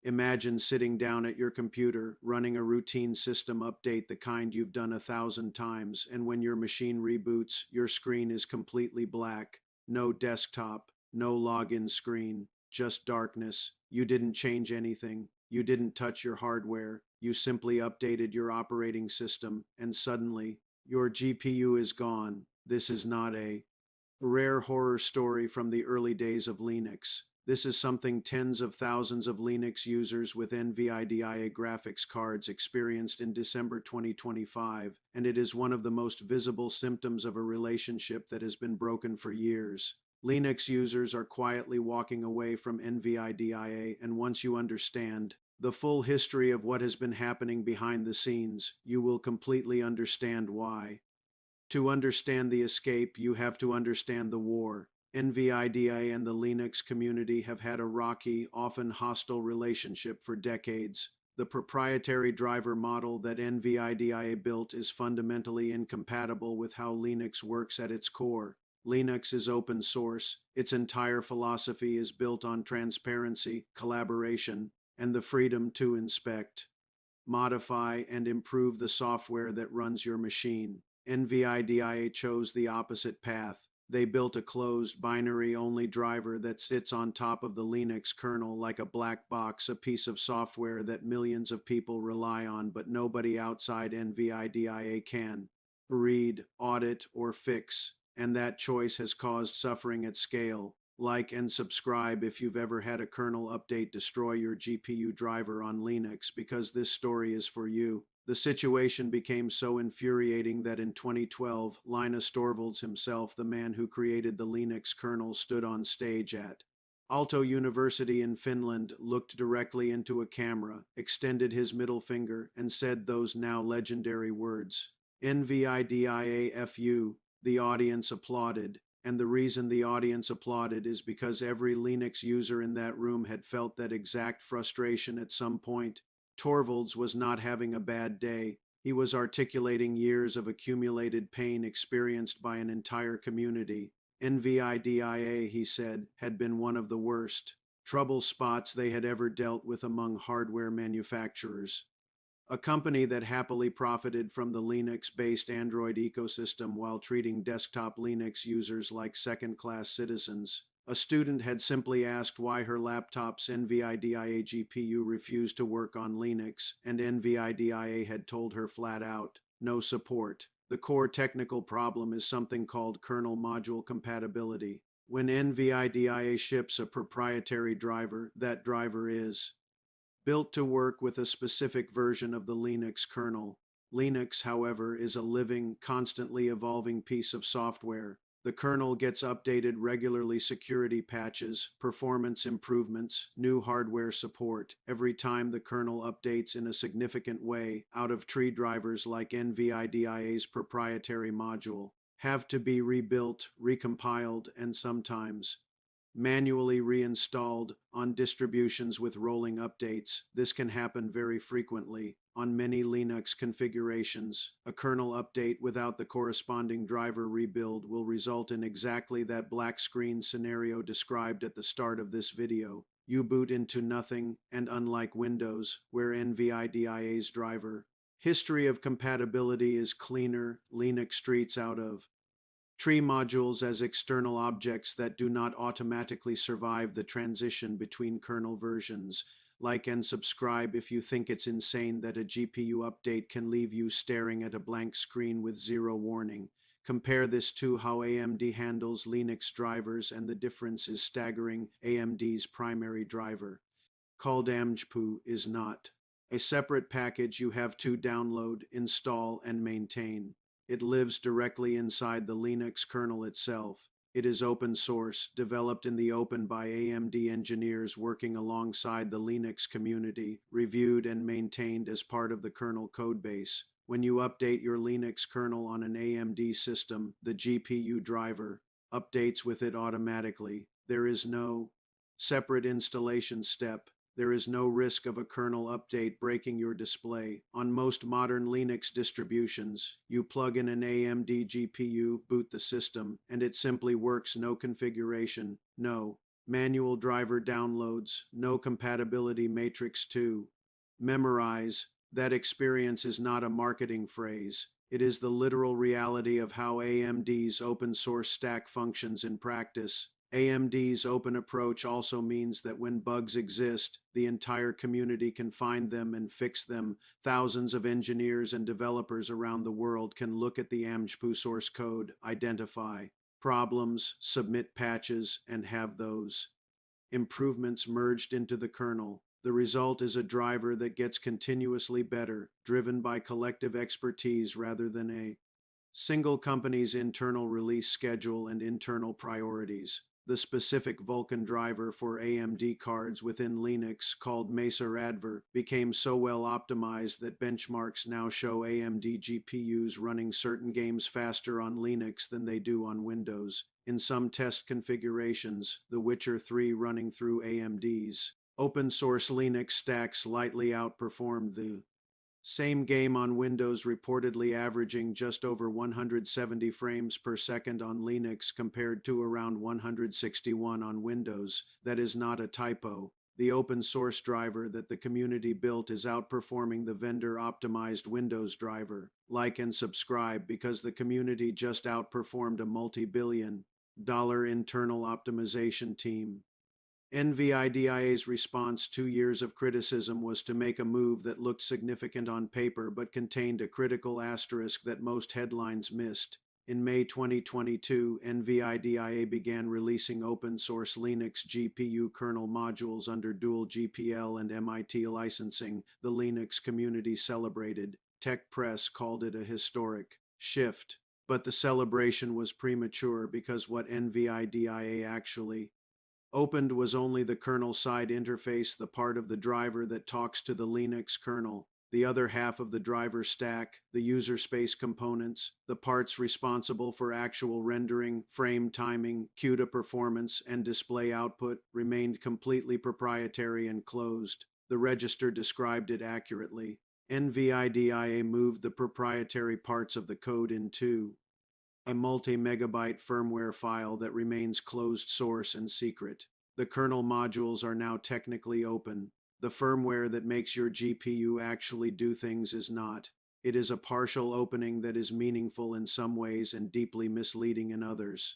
Imagine sitting down at your computer, running a routine system update, the kind you've done 1,000 times, and when your machine reboots, your screen is completely black. No desktop, no login screen, just darkness. You didn't change anything. You didn't touch your hardware. You simply updated your operating system, and suddenly, your GPU is gone. This is not a rare horror story from the early days of Linux. This is something tens of thousands of Linux users with NVIDIA graphics cards experienced in December 2025, and it is one of the most visible symptoms of a relationship that has been broken for years. Linux users are quietly walking away from NVIDIA, and once you understand the full history of what has been happening behind the scenes, you will completely understand why. To understand the escape, you have to understand the war. NVIDIA and the Linux community have had a rocky, often hostile relationship for decades. The proprietary driver model that NVIDIA built is fundamentally incompatible with how Linux works at its core. Linux is open source. Its entire philosophy is built on transparency, collaboration, and the freedom to inspect, modify, and improve the software that runs your machine. NVIDIA chose the opposite path. They built a closed, binary-only driver that sits on top of the Linux kernel like a black box, a piece of software that millions of people rely on, but nobody outside NVIDIA can read, audit, or fix. And that choice has caused suffering at scale. Like and subscribe if you've ever had a kernel update destroy your GPU driver on Linux, because this story is for you. The situation became so infuriating that in 2012, Linus Torvalds himself, the man who created the Linux kernel, stood on stage at Aalto University in Finland, looked directly into a camera, extended his middle finger, and said those now legendary words, "NVIDIA FU." The audience applauded. And the reason the audience applauded is because every Linux user in that room had felt that exact frustration at some point. Torvalds was not having a bad day. He was articulating years of accumulated pain experienced by an entire community. NVIDIA, he said, had been one of the worst trouble spots they had ever dealt with among hardware manufacturers. A company that happily profited from the Linux-based Android ecosystem while treating desktop Linux users like second-class citizens. A student had simply asked why her laptop's NVIDIA GPU refused to work on Linux, and NVIDIA had told her flat out, no support. The core technical problem is something called kernel module compatibility. When NVIDIA ships a proprietary driver, that driver is built to work with a specific version of the Linux kernel. Linux, however, is a living, constantly evolving piece of software. The kernel gets updated regularly, security patches, performance improvements, new hardware support. Every time the kernel updates in a significant way, out-of-tree drivers like NVIDIA's proprietary module have to be rebuilt, recompiled, and sometimes manually reinstalled on distributions with rolling updates. This can happen very frequently. On many Linux configurations, a kernel update without the corresponding driver rebuild will result in exactly that black screen scenario described at the start of this video. You boot into nothing, and unlike Windows, where NVIDIA's driver history of compatibility is cleaner, Linux treats out of tree modules as external objects that do not automatically survive the transition between kernel versions. Like and subscribe if you think it's insane that a GPU update can leave you staring at a blank screen with zero warning. Compare this to how AMD handles Linux drivers, and the difference is staggering. AMD's primary driver, called AMGPU, is not a separate package you have to download, install, and maintain. It lives directly inside the Linux kernel itself. It is open source, developed in the open by AMD engineers working alongside the Linux community, reviewed and maintained as part of the kernel codebase. When you update your Linux kernel on an AMD system, the GPU driver updates with it automatically. There is no separate installation step. There is no risk of a kernel update breaking your display. On most modern Linux distributions, you plug in an AMD GPU, boot the system, and it simply works. No configuration, no Manual driver downloads, no compatibility matrix 2. Memorize, that experience is not a marketing phrase. It is the literal reality of how AMD's open source stack functions in practice. AMD's open approach also means that when bugs exist, the entire community can find them and fix them. Thousands of engineers and developers around the world can look at the AMD source code, identify problems, submit patches, and have those improvements merged into the kernel. The result is a driver that gets continuously better, driven by collective expertise rather than a single company's internal release schedule and internal priorities. The specific Vulkan driver for AMD cards within Linux, called Mesa Radver, became so well optimized that benchmarks now show AMD GPUs running certain games faster on Linux than they do on Windows. In some test configurations, The Witcher 3 running through AMD's open source Linux stack slightly outperformed the same game on Windows, reportedly averaging just over 170 frames per second on Linux compared to around 161 on Windows. That is not a typo. The open source driver that the community built is outperforming the vendor-optimized Windows driver. Like and subscribe, because the community just outperformed a multi-billion-dollar internal optimization team. NVIDIA's response 2 years of criticism was to make a move that looked significant on paper but contained a critical asterisk that most headlines missed. In May 2022, NVIDIA began releasing open-source Linux GPU kernel modules under dual GPL and MIT licensing. The Linux community celebrated. Tech press called it a historic shift. But the celebration was premature, because what NVIDIA actually opened was only the kernel side interface, the part of the driver that talks to the Linux kernel. The other half of the driver stack, the user space components, the parts responsible for actual rendering, frame timing, CUDA performance, and display output, remained completely proprietary and closed. The register described it accurately. NVIDIA moved the proprietary parts of the code into a multi-megabyte firmware file that remains closed source and secret. The kernel modules are now technically open. The firmware that makes your GPU actually do things is not. It is a partial opening that is meaningful in some ways and deeply misleading in others.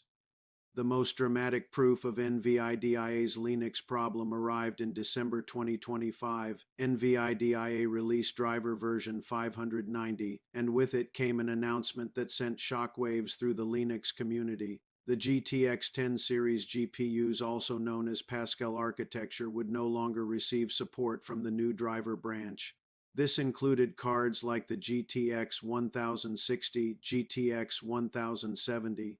The most dramatic proof of NVIDIA's Linux problem arrived in December 2025. NVIDIA released driver version 590, and with it came an announcement that sent shockwaves through the Linux community. The GTX 10 series GPUs, also known as Pascal architecture, would no longer receive support from the new driver branch. This included cards like the GTX 1060, GTX 1070,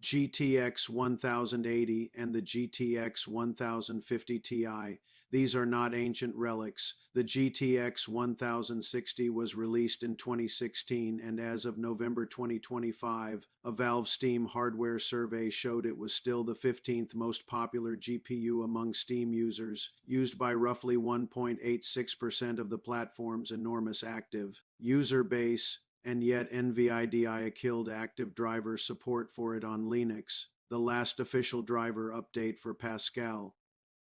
GTX 1080, and the GTX 1050 Ti. These are not ancient relics. The GTX 1060 was released in 2016, and as of November 2025, a Valve Steam hardware survey showed it was still the 15th most popular GPU among Steam users, used by roughly 1.86% of the platform's enormous active user base. And yet NVIDIA killed active driver support for it on Linux, the last official driver update for Pascal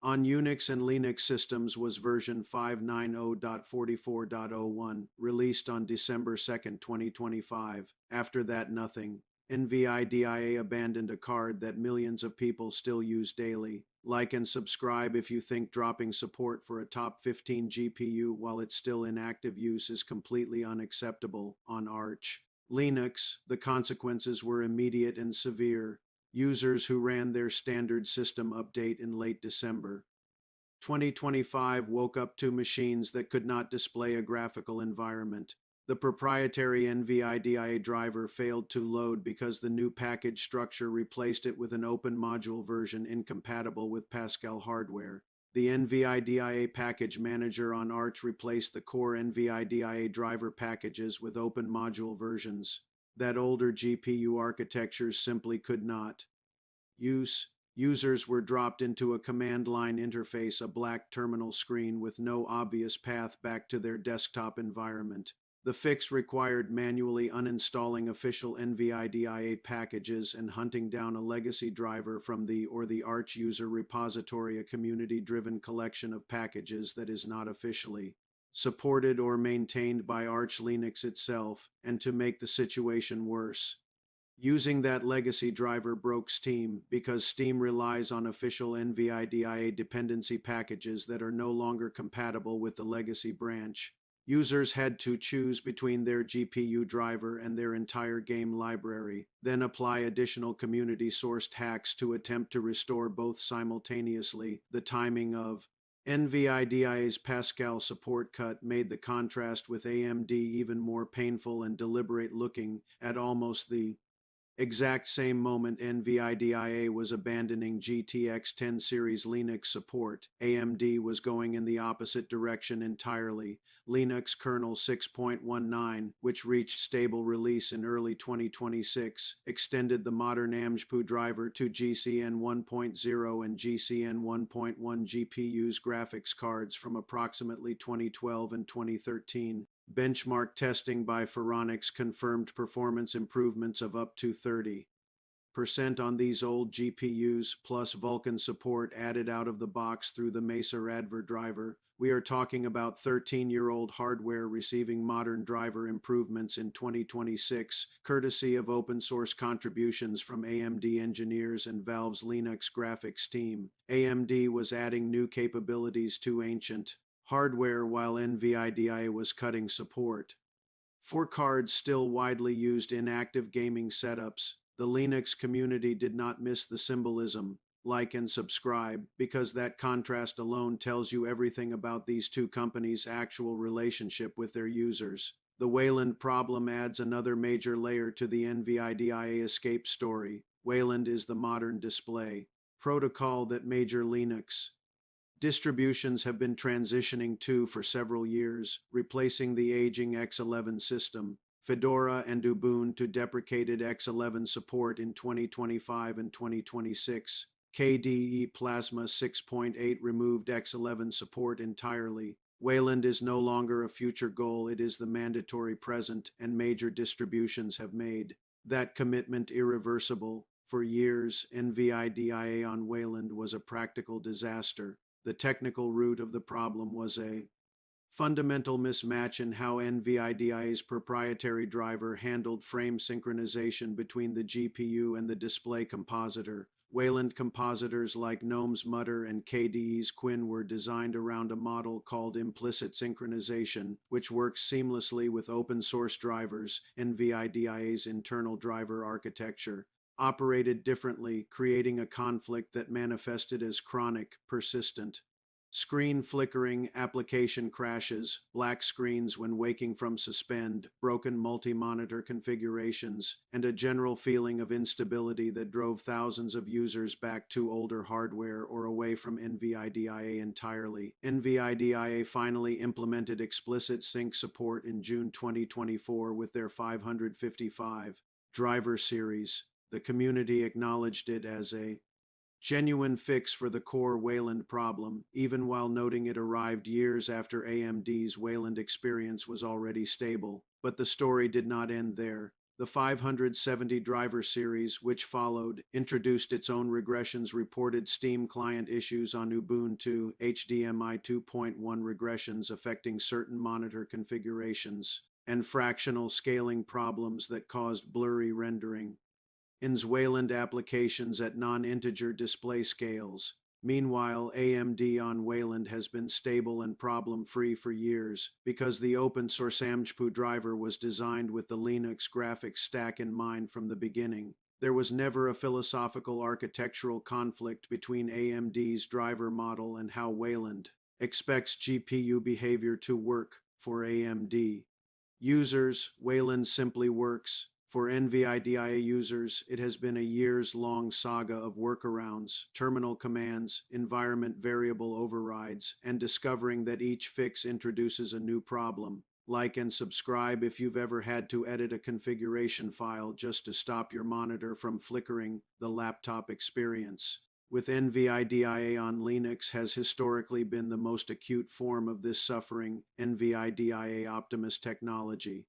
on Unix and Linux systems was version 590.44.01, released on December 2, 2025. After that, nothing. NVIDIA abandoned a card that millions of people still use daily. Like and subscribe if you think dropping support for a top 15 GPU while it's still in active use is completely unacceptable. On Arch Linux, the consequences were immediate and severe. Users who ran their standard system update in late December 2025 woke up to machines that could not display a graphical environment. The proprietary NVIDIA driver failed to load because the new package structure replaced it with an open module version incompatible with Pascal hardware. The NVIDIA package manager on Arch replaced the core NVIDIA driver packages with open module versions that older GPU architectures simply could not use. Users were dropped into a command line interface, a black terminal screen with no obvious path back to their desktop environment. The fix required manually uninstalling official NVIDIA packages and hunting down a legacy driver from the Arch user repository, a community-driven collection of packages that is not officially supported or maintained by Arch Linux itself. And to make the situation worse, using that legacy driver broke Steam because Steam relies on official NVIDIA dependency packages that are no longer compatible with the legacy branch. Users had to choose between their GPU driver and their entire game library, then apply additional community-sourced hacks to attempt to restore both simultaneously. The timing of NVIDIA's Pascal support cut made the contrast with AMD even more painful and deliberate. Looking at almost the exact same moment NVIDIA was abandoning GTX 10 series Linux support, AMD was going in the opposite direction entirely. Linux kernel 6.19, which reached stable release in early 2026, extended the modern AMGPU driver to GCN 1.0 and GCN 1.1 GPUs graphics cards from approximately 2012 and 2013. Benchmark testing by Phoronix confirmed performance improvements of up to 30% on these old GPUs, plus Vulkan support added out of the box through the Mesa Radver driver. We are talking about 13-year-old hardware receiving modern driver improvements in 2026, courtesy of open-source contributions from AMD engineers and Valve's Linux graphics team. AMD was adding new capabilities to ancient hardware while NVIDIA was cutting support for cards still widely used in active gaming setups. The Linux community did not miss the symbolism. Like and subscribe, because that contrast alone tells you everything about these two companies' actual relationship with their users. The Wayland problem adds another major layer to the NVIDIA escape story. Wayland is the modern display protocol that major Linux distributions have been transitioning to for several years, replacing the aging X11 system. Fedora and Ubuntu deprecated X11 support in 2025 and 2026. KDE Plasma 6.8 removed X11 support entirely. Wayland is no longer a future goal, it is the mandatory present, and major distributions have made that commitment irreversible. For years, NVIDIA on Wayland was a practical disaster. The technical root of the problem was a fundamental mismatch in how NVIDIA's proprietary driver handled frame synchronization between the GPU and the display compositor. Wayland compositors like GNOME's Mutter and KDE's Quinn were designed around a model called implicit synchronization, which works seamlessly with open-source drivers. NVIDIA's internal driver architecture operated differently, creating a conflict that manifested as chronic, persistent screen flickering, application crashes, black screens when waking from suspend, broken multi-monitor configurations, and a general feeling of instability that drove thousands of users back to older hardware or away from NVIDIA entirely. NVIDIA finally implemented explicit sync support in June 2024 with their 555 driver series. The community acknowledged it as a genuine fix for the core Wayland problem, even while noting it arrived years after AMD's Wayland experience was already stable. But the story did not end there. The 570 driver series, which followed, introduced its own regressions, reported Steam client issues on Ubuntu, HDMI 2.1 regressions affecting certain monitor configurations, and fractional scaling problems that caused blurry rendering in Wayland applications at non-integer display scales. Meanwhile, AMD on Wayland has been stable and problem-free for years because the open-source AMGPU driver was designed with the Linux graphics stack in mind from the beginning. There was never a philosophical architectural conflict between AMD's driver model and how Wayland expects GPU behavior to work for AMD users. Wayland simply works. For NVIDIA users, it has been a years-long saga of workarounds, terminal commands, environment variable overrides, and discovering that each fix introduces a new problem. Like and subscribe if you've ever had to edit a configuration file just to stop your monitor from flickering. The laptop experience with NVIDIA on Linux has historically been the most acute form of this suffering, NVIDIA Optimus technology.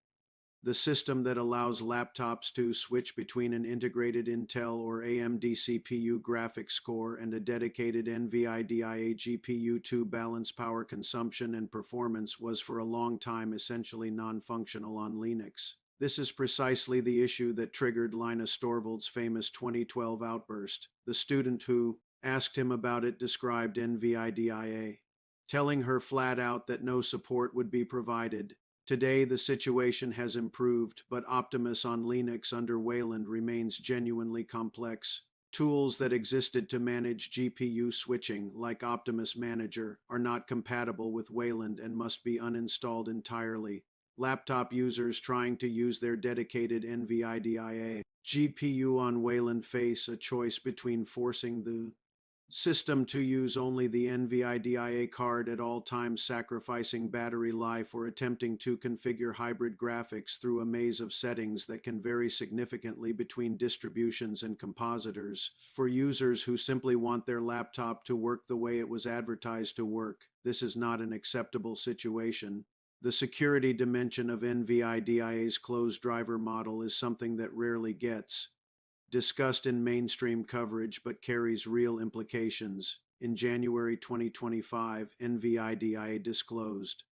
The system that allows laptops to switch between an integrated Intel or AMD CPU graphics core and a dedicated NVIDIA GPU to balance power consumption and performance was for a long time essentially non-functional on Linux. This is precisely the issue that triggered Linus Torvalds' famous 2012 outburst. The student who asked him about it described NVIDIA, telling her flat out that no support would be provided. Today, the situation has improved, but Optimus on Linux under Wayland remains genuinely complex. Tools that existed to manage GPU switching, like Optimus Manager, are not compatible with Wayland and must be uninstalled entirely. Laptop users trying to use their dedicated NVIDIA GPU on Wayland face a choice between forcing the system to use only the NVIDIA card at all times, sacrificing battery life, or attempting to configure hybrid graphics through a maze of settings that can vary significantly between distributions and compositors. For users who simply want their laptop to work the way it was advertised to work, this is not an acceptable situation. The security dimension of NVIDIA's closed driver model is something that rarely gets discussed in mainstream coverage but carries real implications. In January 2025, NVIDIA disclosed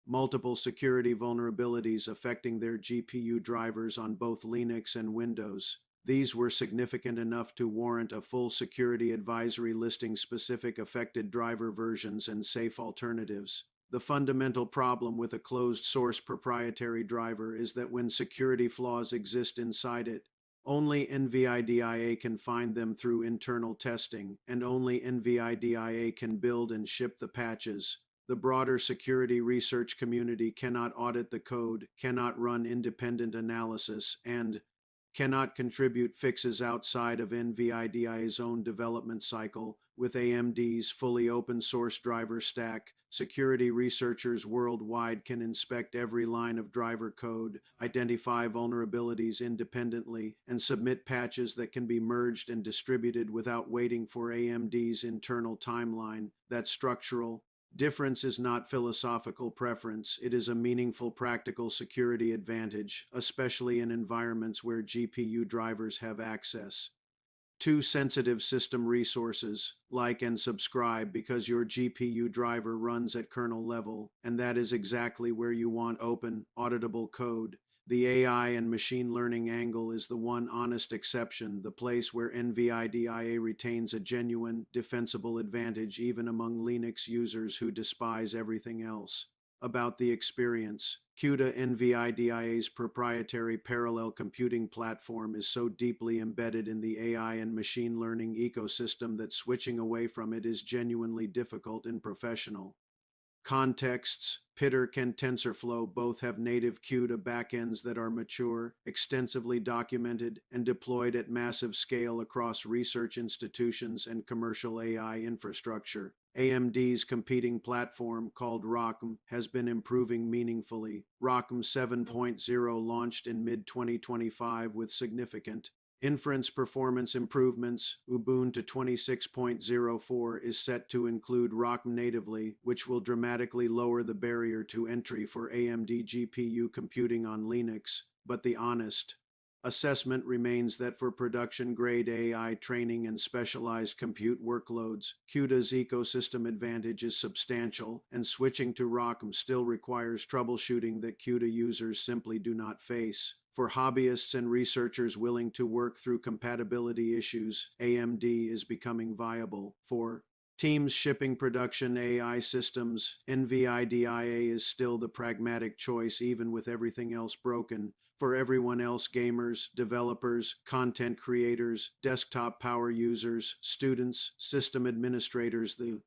multiple security vulnerabilities affecting their GPU drivers on both Linux and Windows. These were significant enough to warrant a full security advisory listing specific affected driver versions and safe alternatives. The fundamental problem with a closed-source proprietary driver is that when security flaws exist inside it, only NVIDIA can find them through internal testing, and only NVIDIA can build and ship the patches. The broader security research community cannot audit the code, cannot run independent analysis, and cannot contribute fixes outside of NVIDIA's own development cycle. With AMD's fully open source driver stack, security researchers worldwide can inspect every line of driver code, identify vulnerabilities independently, and submit patches that can be merged and distributed without waiting for AMD's internal timeline. That structural difference is not philosophical preference, it is a meaningful practical security advantage, especially in environments where GPU drivers have access to sensitive system resources. Like and subscribe because your GPU driver runs at kernel level, and that is exactly where you want open, auditable code. The AI and machine learning angle is the one honest exception, the place where NVIDIA retains a genuine, defensible advantage even among Linux users who despise everything else. About the experience, CUDA, NVIDIA's proprietary parallel computing platform, is so deeply embedded in the AI and machine learning ecosystem that switching away from it is genuinely difficult and professional. Contexts, PyTorch and TensorFlow both have native CUDA backends that are mature, extensively documented, and deployed at massive scale across research institutions and commercial AI infrastructure. AMD's competing platform, called ROCm, has been improving meaningfully. ROCm 7.0 launched in mid-2025 with significant inference performance improvements. Ubuntu 26.04 is set to include ROCm natively, which will dramatically lower the barrier to entry for AMD GPU computing on Linux, but the honest assessment remains that for production-grade AI training and specialized compute workloads, CUDA's ecosystem advantage is substantial, and switching to ROCm still requires troubleshooting that CUDA users simply do not face. For hobbyists and researchers willing to work through compatibility issues, AMD is becoming viable. For teams shipping production AI systems, NVIDIA is still the pragmatic choice even with everything else broken. For everyone else, gamers, developers, content creators, desktop power users, students, system administrators, the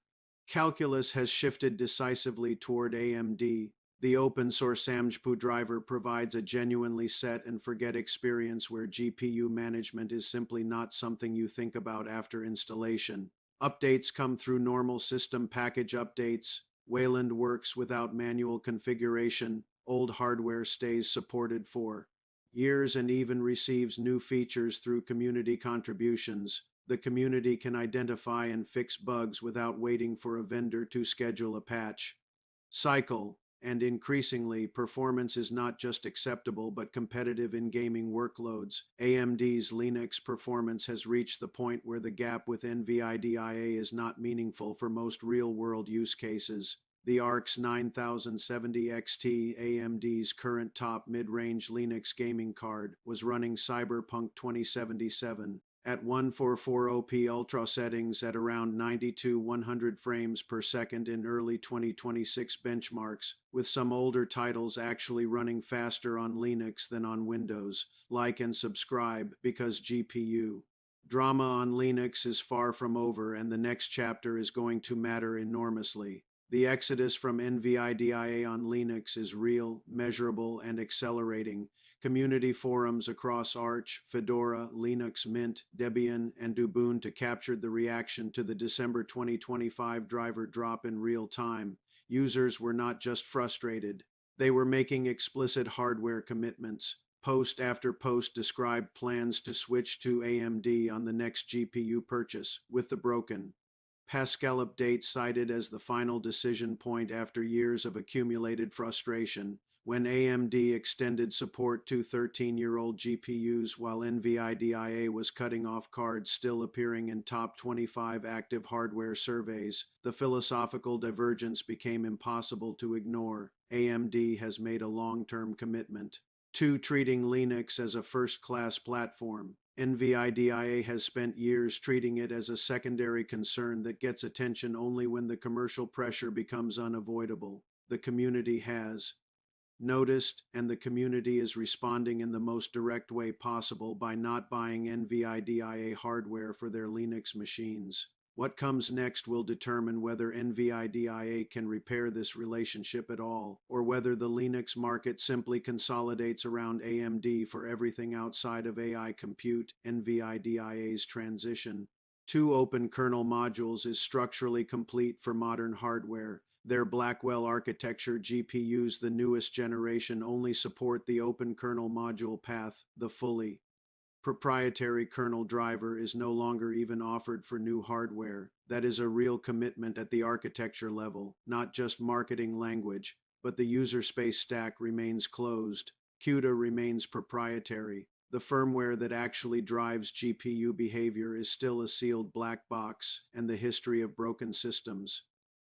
calculus has shifted decisively toward AMD. The open-source SAMGPU driver provides a genuinely set-and-forget experience where GPU management is simply not something you think about after installation. Updates come through normal system package updates. Wayland works without manual configuration. Old hardware stays supported for years and even receives new features through community contributions. The community can identify and fix bugs without waiting for a vendor to schedule a patch. Cycle, and increasingly, performance is not just acceptable but competitive in gaming workloads. AMD's Linux performance has reached the point where the gap with NVIDIA is not meaningful for most real-world use cases. The RX 9070 XT, AMD's current top mid-range Linux gaming card, was running Cyberpunk 2077 at 1440p Ultra settings at around 90 to 100 frames per second in early 2026 benchmarks, with some older titles actually running faster on Linux than on Windows. Like and subscribe, because GPU drama on Linux is far from over, and the next chapter is going to matter enormously. The exodus from NVIDIA on Linux is real, measurable, and accelerating. Community forums across Arch, Fedora, Linux Mint, Debian, and Ubuntu captured the reaction to the December 2025 driver drop in real time. Users were not just frustrated, they were making explicit hardware commitments. Post after post described plans to switch to AMD on the next GPU purchase, with the broken Pascal update cited as the final decision point after years of accumulated frustration. When AMD extended support to 13-year-old GPUs while NVIDIA was cutting off cards still appearing in top 25 active hardware surveys, the philosophical divergence became impossible to ignore. AMD has made a long-term commitment to treating Linux as a first-class platform. NVIDIA has spent years treating it as a secondary concern that gets attention only when the commercial pressure becomes unavoidable. The community has noticed, and the community is responding in the most direct way possible by not buying NVIDIA hardware for their Linux machines. What comes next will determine whether NVIDIA can repair this relationship at all, or whether the Linux market simply consolidates around AMD for everything outside of AI compute. NVIDIA's transition to open kernel modules is structurally complete for modern hardware. Their Blackwell architecture GPUs, the newest generation, only support the open kernel module path. The fully proprietary kernel driver is no longer even offered for new hardware. That is a real commitment at the architecture level, not just marketing language, but the user space stack remains closed. CUDA remains proprietary. The firmware that actually drives GPU behavior is still a sealed black box, and the history of broken systems,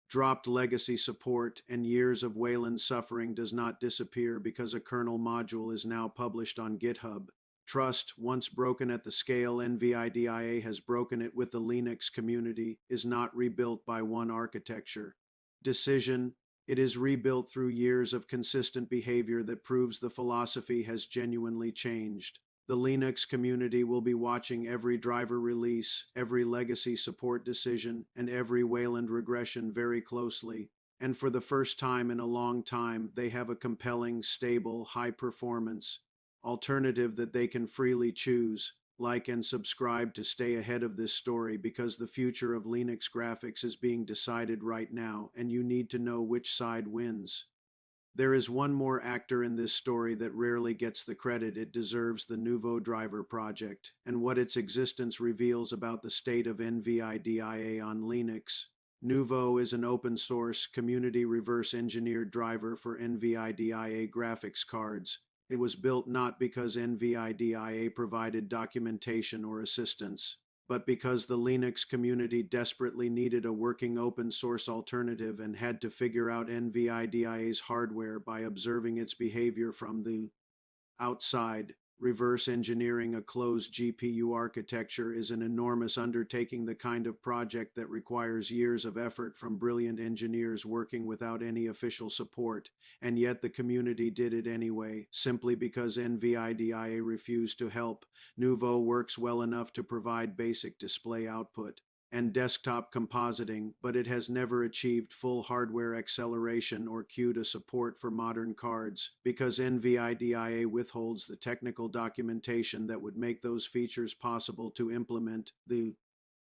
dropped legacy support, and years of Wayland suffering does not disappear because a kernel module is now published on GitHub. Trust, once broken at the scale NVIDIA has broken it with the Linux community, is not rebuilt by one architecture decision. It is rebuilt through years of consistent behavior that proves the philosophy has genuinely changed. The Linux community will be watching every driver release, every legacy support decision, and every Wayland regression very closely. And for the first time in a long time, they have a compelling, stable, high-performance alternative that they can freely choose. Like and subscribe to stay ahead of this story, because the future of Linux graphics is being decided right now, and you need to know which side wins. There is one more actor in this story that rarely gets the credit it deserves: the NovaByte project, and what its existence reveals about the state of NVIDIA on Linux. Nouveau is an open-source, community reverse-engineered driver for NVIDIA graphics cards. It was built not because NVIDIA provided documentation or assistance, but because the Linux community desperately needed a working open-source alternative and had to figure out NVIDIA's hardware by observing its behavior from the outside. Reverse engineering a closed GPU architecture is an enormous undertaking, the kind of project that requires years of effort from brilliant engineers working without any official support, and yet the community did it anyway, simply because NVIDIA refused to help. Nouveau works well enough to provide basic display output and desktop compositing, but it has never achieved full hardware acceleration or CUDA support for modern cards, because NVIDIA withholds the technical documentation that would make those features possible to implement. The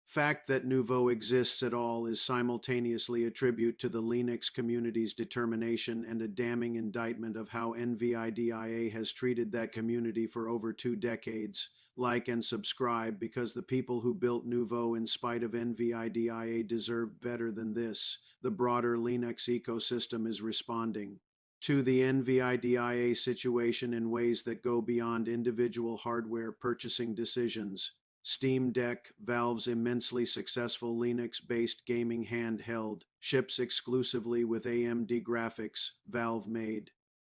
fact that Nouveau exists at all is simultaneously a tribute to the Linux community's determination and a damning indictment of how NVIDIA has treated that community for over 2 decades. like and subscribe, because the people who built Nouveau in spite of NVIDIA deserved better than this. The broader Linux ecosystem is responding to the NVIDIA situation in ways that go beyond individual hardware purchasing decisions. Steam Deck, Valve's immensely successful Linux-based gaming handheld, ships exclusively with AMD graphics, Valve made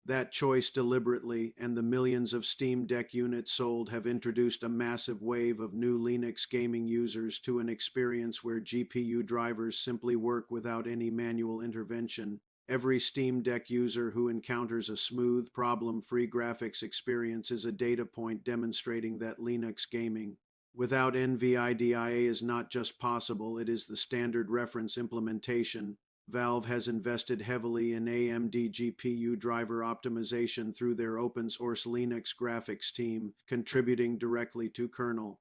that choice deliberately, and the millions of Steam Deck units sold have introduced a massive wave of new Linux gaming users to an experience where GPU drivers simply work without any manual intervention. Every Steam Deck user who encounters a smooth, problem-free graphics experience is a data point demonstrating that Linux gaming without NVIDIA is not just possible, it is the standard reference implementation. Valve has invested heavily in AMD GPU driver optimization through their open-source Linux graphics team, contributing directly to kernel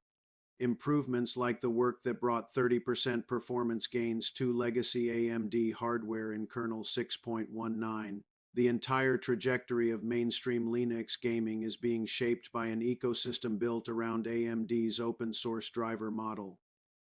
improvements like the work that brought 30% performance gains to legacy AMD hardware in kernel 6.19. The entire trajectory of mainstream Linux gaming is being shaped by an ecosystem built around AMD's open-source driver model.